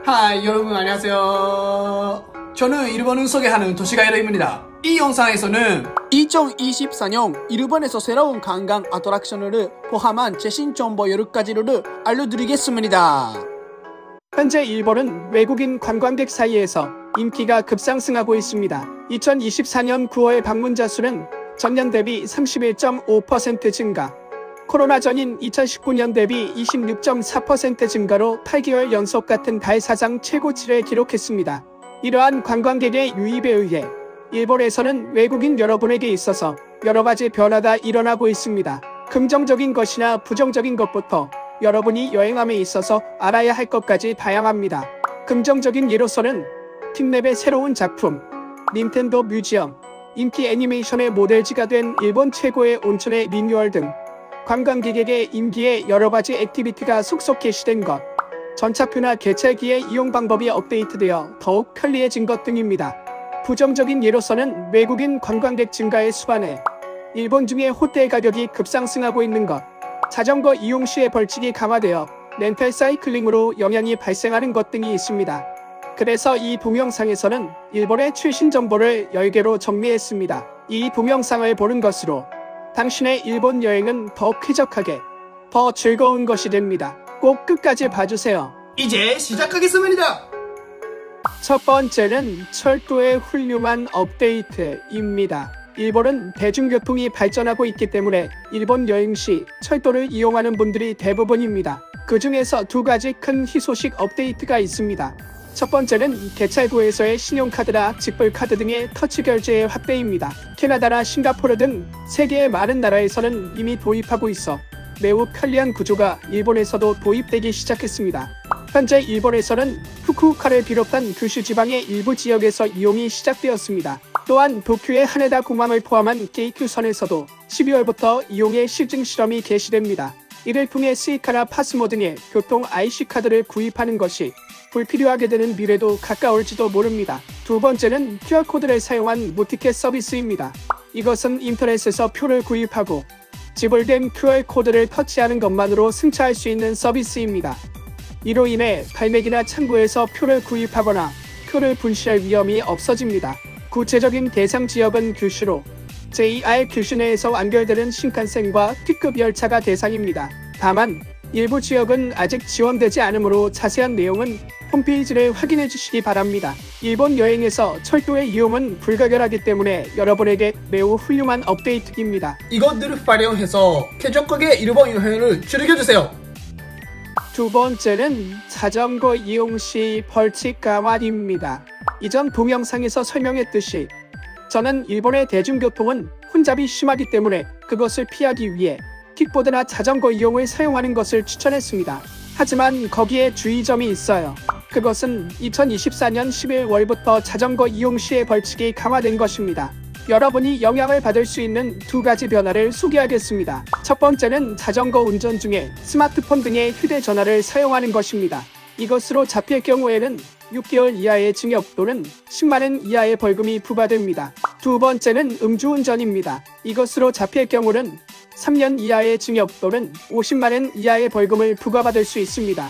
하이 여러분 안녕하세요. 저는 일본을 소개하는 도시가이로입니다. 이 영상에서는 2024년 일본에서 새로운 관광 아트랙션을 포함한 최신 정보 10가지를 알려드리겠습니다. 현재 일본은 외국인 관광객 사이에서 인기가 급상승하고 있습니다. 2024년 9월 방문자 수는 전년 대비 31.5% 증가, 코로나 전인 2019년 대비 26.4% 증가로 8개월 연속 같은 달 사상 최고치를 기록했습니다. 이러한 관광객의 유입에 의해 일본에서는 외국인 여러분에게 있어서 여러가지 변화가 일어나고 있습니다. 긍정적인 것이나 부정적인 것부터 여러분이 여행함에 있어서 알아야 할 것까지 다양합니다. 긍정적인 예로서는 틴랩의 새로운 작품, 닌텐도 뮤지엄, 인기 애니메이션의 모델지가 된 일본 최고의 온천의 리뉴얼 등 관광객에게 인기의 여러가지 액티비티가 속속 게시된 것, 전차표나 개찰기의 이용 방법이 업데이트되어 더욱 편리해진 것 등입니다. 부정적인 예로서는 외국인 관광객 증가에 수반해 일본 중에 호텔 가격이 급상승하고 있는 것, 자전거 이용 시의 벌칙이 강화되어 렌탈 사이클링으로 영향이 발생하는 것 등이 있습니다. 그래서 이 동영상에서는 일본의 최신 정보를 10개로 정리했습니다. 이 동영상을 보는 것으로 당신의 일본 여행은 더 쾌적하게, 더 즐거운 것이 됩니다. 꼭 끝까지 봐주세요. 이제 시작하겠습니다. 첫 번째는 철도의 훌륭한 업데이트입니다. 일본은 대중교통이 발전하고 있기 때문에 일본 여행 시 철도를 이용하는 분들이 대부분입니다. 그 중에서 두 가지 큰 희소식 업데이트가 있습니다. 첫 번째는 개찰구에서의 신용카드나 직불카드 등의 터치 결제의 확대입니다. 캐나다나 싱가포르 등 세계의 많은 나라에서는 이미 도입하고 있어 매우 편리한 구조가 일본에서도 도입되기 시작했습니다. 현재 일본에서는 후쿠오카를 비롯한 규슈 지방의 일부 지역에서 이용이 시작되었습니다. 또한 도쿄의 하네다 공항을 포함한 게이큐선에서도 12월부터 이용의 실증 실험이 개시됩니다. 이를 통해 스이카나 파스모 등의 교통 IC카드를 구입하는 것이 불필요하게 되는 미래도 가까울지도 모릅니다. 두 번째는 QR코드를 사용한 무티켓 서비스입니다. 이것은 인터넷에서 표를 구입하고 지불된 QR코드를 터치하는 것만으로 승차할 수 있는 서비스입니다. 이로 인해 발매기나 창구에서 표를 구입하거나 표를 분실할 위험이 없어집니다. 구체적인 대상 지역은 규슈로 JR 규슈 내에서 완결되는 신칸센과 T급 열차가 대상입니다. 다만 일부 지역은 아직 지원되지 않으므로 자세한 내용은 홈페이지를 확인해 주시기 바랍니다. 일본 여행에서 철도의 이용은 불가결하기 때문에 여러분에게 매우 훌륭한 업데이트입니다. 이것들을 활용해서 쾌적하게 일본 여행을 즐겨주세요. 두 번째는 자전거 이용 시 벌칙 강화입니다. 이전 동영상에서 설명했듯이 저는 일본의 대중교통은 혼잡이 심하기 때문에 그것을 피하기 위해 킥보드나 자전거 이용을 사용하는 것을 추천했습니다. 하지만 거기에 주의점이 있어요. 그것은 2024년 11월부터 자전거 이용 시의 벌칙이 강화된 것입니다. 여러분이 영향을 받을 수 있는 두 가지 변화를 소개하겠습니다. 첫 번째는 자전거 운전 중에 스마트폰 등의 휴대전화를 사용하는 것입니다. 이것으로 잡힐 경우에는 6개월 이하의 징역 또는 10만원 이하의 벌금이 부과됩니다. 두 번째는 음주운전입니다. 이것으로 잡힐 경우는 3년 이하의 징역 또는 50만원 이하의 벌금을 부과받을 수 있습니다.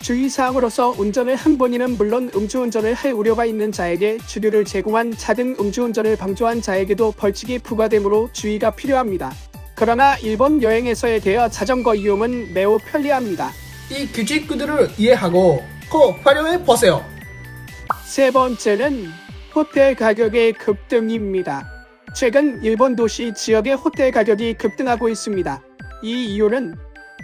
주의사항으로서 운전을 한 번이는 물론 음주운전을 할 우려가 있는 자에게 주류를 제공한 차 등 음주운전을 방조한 자에게도 벌칙이 부과되므로 주의가 필요합니다. 그러나 일본 여행에서에 대해 자전거 이용은 매우 편리합니다. 이 규칙들을 이해하고 꼭 활용해 보세요. 세 번째는 호텔 가격의 급등입니다. 최근 일본 도시 지역의 호텔 가격이 급등하고 있습니다. 이 이유는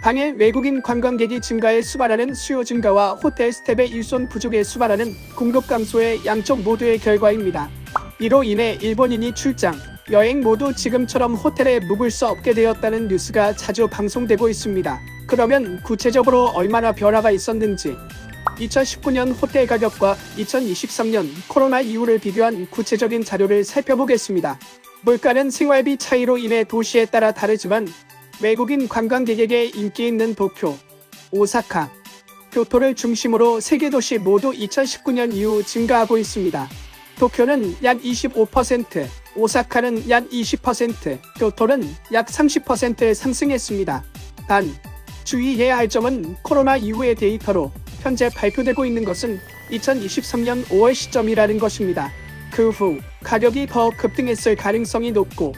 당일 외국인 관광객이 증가해 수반하는 수요 증가와 호텔 스텝의 일손 부족에 수반하는 공급 감소의 양쪽 모두의 결과입니다. 이로 인해 일본인이 출장, 여행 모두 지금처럼 호텔에 묵을 수 없게 되었다는 뉴스가 자주 방송되고 있습니다. 그러면 구체적으로 얼마나 변화가 있었는지 2019년 호텔 가격과 2023년 코로나 이후를 비교한 구체적인 자료를 살펴보겠습니다. 물가는 생활비 차이로 인해 도시에 따라 다르지만 외국인 관광객에게 인기 있는 도쿄, 오사카, 교토를 중심으로 세계 도시 모두 2019년 이후 증가하고 있습니다. 도쿄는 약 25%, 오사카는 약 20%, 교토는 약 30% 상승했습니다. 단, 주의해야 할 점은 코로나 이후의 데이터로 현재 발표되고 있는 것은 2023년 5월 시점이라는 것입니다. 그 후 가격이 더 급등했을 가능성이 높고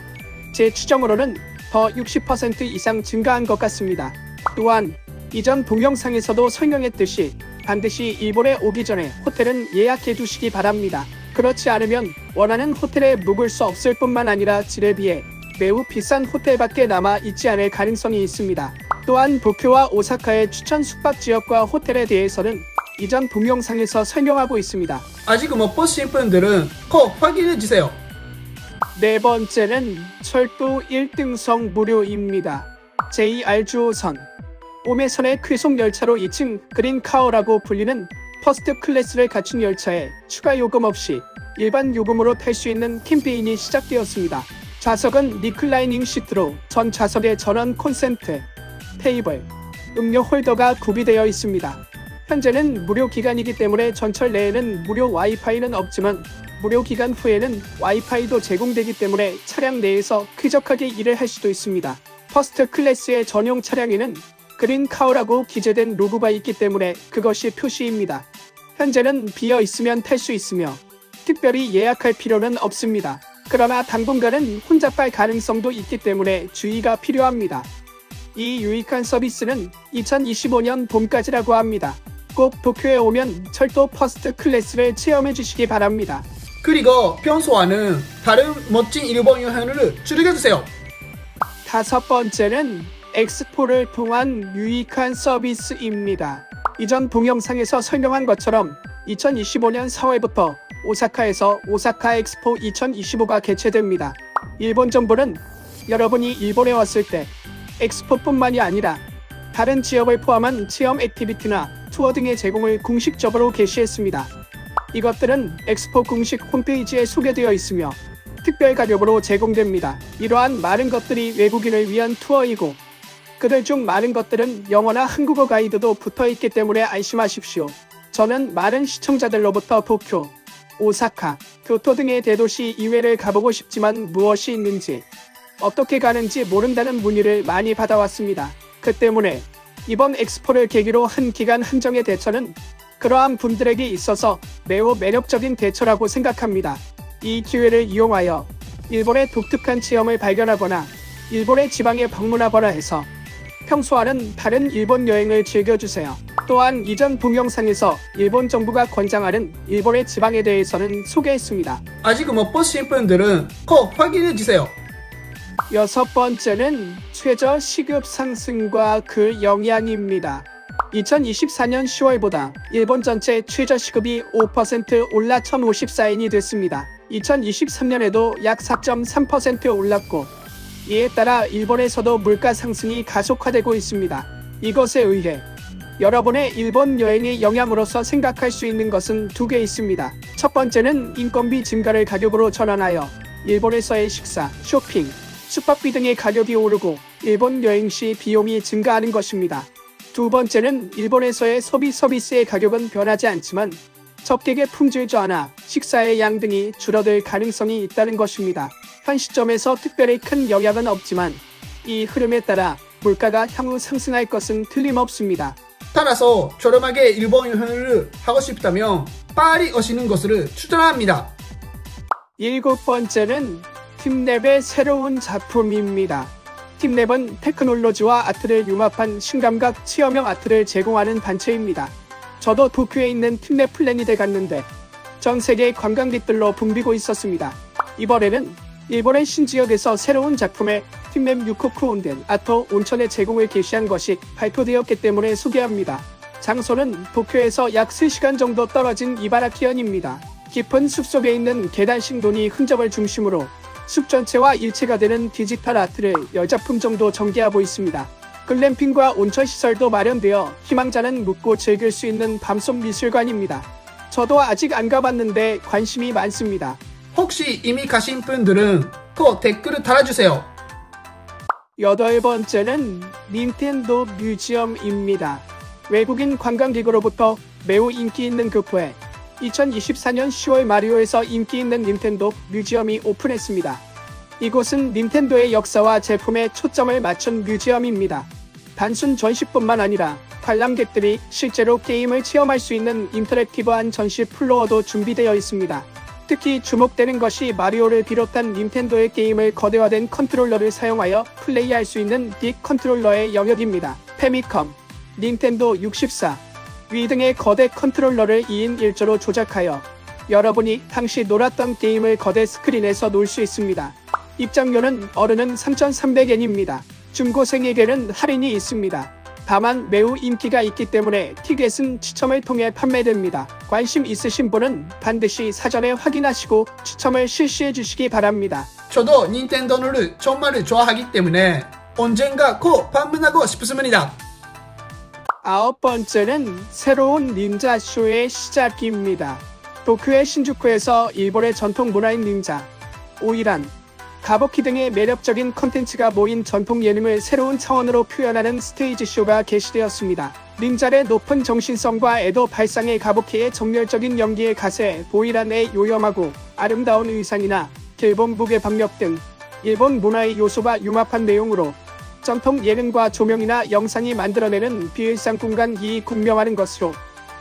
제 추정으로는 더 60% 이상 증가한 것 같습니다. 또한 이전 동영상에서도 설명했듯이 반드시 일본에 오기 전에 호텔은 예약해 두시기 바랍니다. 그렇지 않으면 원하는 호텔에 묵을 수 없을 뿐만 아니라 질에 비해 매우 비싼 호텔밖에 남아 있지 않을 가능성이 있습니다. 또한 도쿄와 오사카의 추천 숙박 지역과 호텔에 대해서는 이전 동영상에서 설명하고 있습니다. 아직 못 보신 분들은 꼭 확인해주세요. 네 번째는 철도 1등석 무료입니다. JR 주호선 오메선의 쾌속 열차로 2층 그린카어라고 불리는 퍼스트 클래스를 갖춘 열차에 추가 요금 없이 일반 요금으로 탈 수 있는 캠페인이 시작되었습니다. 좌석은 리클라이닝 시트로 전 좌석에 전원 콘센트, 테이블, 음료 홀더가 구비되어 있습니다. 현재는 무료 기간이기 때문에 전철 내에는 무료 와이파이는 없지만 무료 기간 후에는 와이파이도 제공되기 때문에 차량 내에서 쾌적하게 일을 할 수도 있습니다. 퍼스트 클래스의 전용 차량에는 그린카우라고 기재된 로고가 있기 때문에 그것이 표시입니다. 현재는 비어 있으면 탈 수 있으며 특별히 예약할 필요는 없습니다. 그러나 당분간은 혼잡할 가능성도 있기 때문에 주의가 필요합니다. 이 유익한 서비스는 2025년 봄까지라고 합니다. 꼭 도쿄에 오면 철도 퍼스트 클래스를 체험해 주시기 바랍니다. 그리고 평소와는 다른 멋진 일본 여행을 즐겨주세요. 다섯 번째는 엑스포를 통한 유익한 서비스입니다. 이전 동영상에서 설명한 것처럼 2025년 4월부터 오사카에서 오사카 엑스포 2025가 개최됩니다. 일본 정부는 여러분이 일본에 왔을 때 엑스포뿐만이 아니라 다른 지역을 포함한 체험 액티비티나 투어 등의 제공을 공식적으로 게시했습니다. 이것들은 엑스포 공식 홈페이지에 소개되어 있으며 특별 가격으로 제공됩니다. 이러한 많은 것들이 외국인을 위한 투어이고 그들 중 많은 것들은 영어나 한국어 가이드도 붙어있기 때문에 안심하십시오. 저는 많은 시청자들로부터 도쿄, 오사카, 교토 등의 대도시 이외를 가보고 싶지만 무엇이 있는지, 어떻게 가는지 모른다는 문의를 많이 받아왔습니다. 그 때문에 이번 엑스포를 계기로 한 기간 한정의 대처는 그러한 분들에게 있어서 매우 매력적인 대처라고 생각합니다. 이 기회를 이용하여 일본의 독특한 체험을 발견하거나 일본의 지방에 방문하거나 해서 평소와는 다른 일본 여행을 즐겨주세요. 또한 이전 동영상에서 일본 정부가 권장하는 일본의 지방에 대해서는 소개했습니다. 아직 못 보신 분들은 꼭 확인해주세요. 여섯 번째는 최저 시급 상승과 그 영향입니다. 2024년 10월보다 일본 전체 최저 시급이 5% 올라 1,054엔이 됐습니다. 2023년에도 약 4.3% 올랐고 이에 따라 일본에서도 물가 상승이 가속화되고 있습니다. 이것에 의해 여러분의 일본 여행의 영향으로서 생각할 수 있는 것은 두 개 있습니다. 첫 번째는 인건비 증가를 가격으로 전환하여 일본에서의 식사, 쇼핑, 숙박비 등의 가격이 오르고 일본 여행 시 비용이 증가하는 것입니다. 두 번째는 일본에서의 소비 서비스의 가격은 변하지 않지만 접객의 품질 저하나 식사의 양 등이 줄어들 가능성이 있다는 것입니다. 현 시점에서 특별히 큰 영향은 없지만 이 흐름에 따라 물가가 향후 상승할 것은 틀림없습니다. 따라서 저렴하게 일본 여행을 하고 싶다면 빨리 오시는 것을 추천합니다. 일곱 번째는 팀랩의 새로운 작품입니다. 팀랩은 테크놀로지와 아트를 융합한 신감각 체험형 아트를 제공하는 단체입니다. 저도 도쿄에 있는 팀랩 플래닛에 갔는데 전 세계 관광객들로 붐비고 있었습니다. 이번에는 일본의 신지역에서 새로운 작품의 팀랩 유코쿠 온덴 아토 온천의 제공을 게시한 것이 발표되었기 때문에 소개합니다. 장소는 도쿄에서 약 3시간 정도 떨어진 이바라키현입니다. 깊은 숲속에 있는 계단식 논이 흔적을 중심으로 숲 전체와 일체가 되는 디지털 아트를 10작품 정도 전개하고 있습니다. 글램핑과 온천 시설도 마련되어 희망자는 묵고 즐길 수 있는 밤속 미술관입니다. 저도 아직 안 가봤는데 관심이 많습니다. 혹시 이미 가신 분들은 꼭 댓글을 달아주세요. 여덟 번째는 닌텐도 뮤지엄입니다. 외국인 관광객으로부터 매우 인기 있는 교포에 2024년 10월 마리오에서 인기 있는 닌텐도 뮤지엄이 오픈했습니다. 이곳은 닌텐도의 역사와 제품에 초점을 맞춘 뮤지엄입니다. 단순 전시뿐만 아니라 관람객들이 실제로 게임을 체험할 수 있는 인터랙티브한 전시 플로어도 준비되어 있습니다. 특히 주목되는 것이 마리오를 비롯한 닌텐도의 게임을 거대화된 컨트롤러를 사용하여 플레이할 수 있는 빅 컨트롤러의 영역입니다. 페미컴, 닌텐도 64, 위 등의 거대 컨트롤러를 2인 1조로 조작하여 여러분이 당시 놀았던 게임을 거대 스크린에서 놀 수 있습니다. 입장료는 어른은 3,300엔입니다. 중고생에게는 할인이 있습니다. 다만 매우 인기가 있기 때문에 티켓은 추첨을 통해 판매됩니다. 관심 있으신 분은 반드시 사전에 확인하시고 추첨을 실시해 주시기 바랍니다. 저도 닌텐도를 정말 좋아하기 때문에 언젠가 꼭 방문하고 싶습니다. 9번째는 새로운 닌자 쇼의 시작입니다. 도쿄의 신주쿠에서 일본의 전통 문화인 닌자, 오이란, 가부키 등의 매력적인 컨텐츠가 모인 전통 예능을 새로운 차원으로 표현하는 스테이지 쇼가 개시되었습니다. 닌자의 높은 정신성과 애도 발상의 가부키의 정열적인 연기의 가세, 오이란의 요염하고 아름다운 의상이나 일본 북의 박력 등 일본 문화의 요소가 융합한 내용으로 전통 예능과 조명이나 영상이 만들어내는 비일상 공간이 공명하는 것으로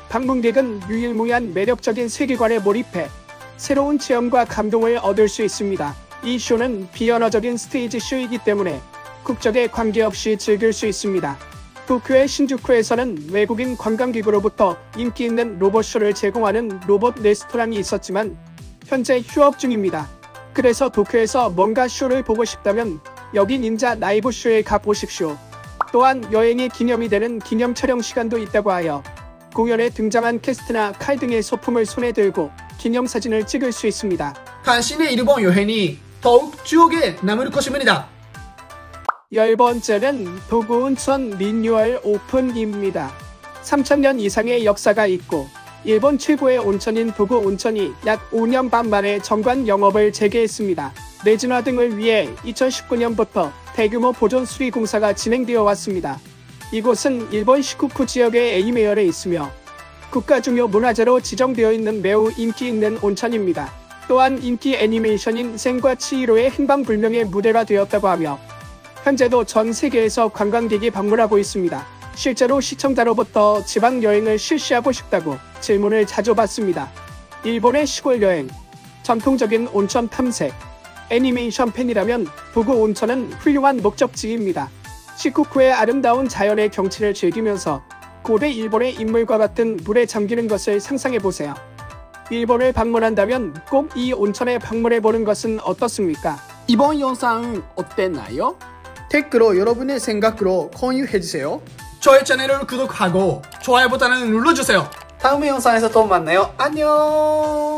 방문객은 유일무이한 매력적인 세계관에 몰입해 새로운 체험과 감동을 얻을 수 있습니다. 이 쇼는 비언어적인 스테이지 쇼이기 때문에 국적에 관계없이 즐길 수 있습니다. 도쿄의 신주쿠에서는 외국인 관광객으로부터 인기 있는 로봇쇼를 제공하는 로봇 레스토랑이 있었지만 현재 휴업 중입니다. 그래서 도쿄에서 뭔가 쇼를 보고 싶다면 여기 닌자 라이브 쇼에 가보십시오. 또한 여행의 기념이 되는 기념 촬영 시간도 있다고 하여 공연에 등장한 캐스트나 칼 등의 소품을 손에 들고 기념사진을 찍을 수 있습니다. 당신의 일본 여행이 더욱 추억에 남을 것입니다. 10번째는 도구온천 리뉴얼 오픈입니다. 3000년 이상의 역사가 있고 일본 최고의 온천인 도구 온천이 약 5년 반 만에 정관 영업을 재개했습니다. 내진화 등을 위해 2019년부터 대규모 보존 수리 공사가 진행되어 왔습니다. 이곳은 일본 시쿠쿠 지역의 에이메열에 있으며 국가 중요 문화재로 지정되어 있는 매우 인기 있는 온천입니다. 또한 인기 애니메이션인 생과 치히로의 행방불명의 무대가 되었다고 하며 현재도 전 세계에서 관광객이 방문하고 있습니다. 실제로 시청자로부터 지방여행을 실시하고 싶다고 질문을 자주 받습니다. 일본의 시골 여행, 전통적인 온천 탐색, 애니메이션 팬이라면 도구 온천은 훌륭한 목적지입니다. 시쿠쿠의 아름다운 자연의 경치를 즐기면서 고대 일본의 인물과 같은 물에 잠기는 것을 상상해보세요. 일본을 방문한다면 꼭 이 온천에 방문해보는 것은 어떻습니까? 이번 영상은 어땠나요? 댓글로 여러분의 생각으로 공유해주세요. 저의 채널을 구독하고 좋아요 버튼을 눌러주세요. 다음 영상에서 또 만나요. 안녕.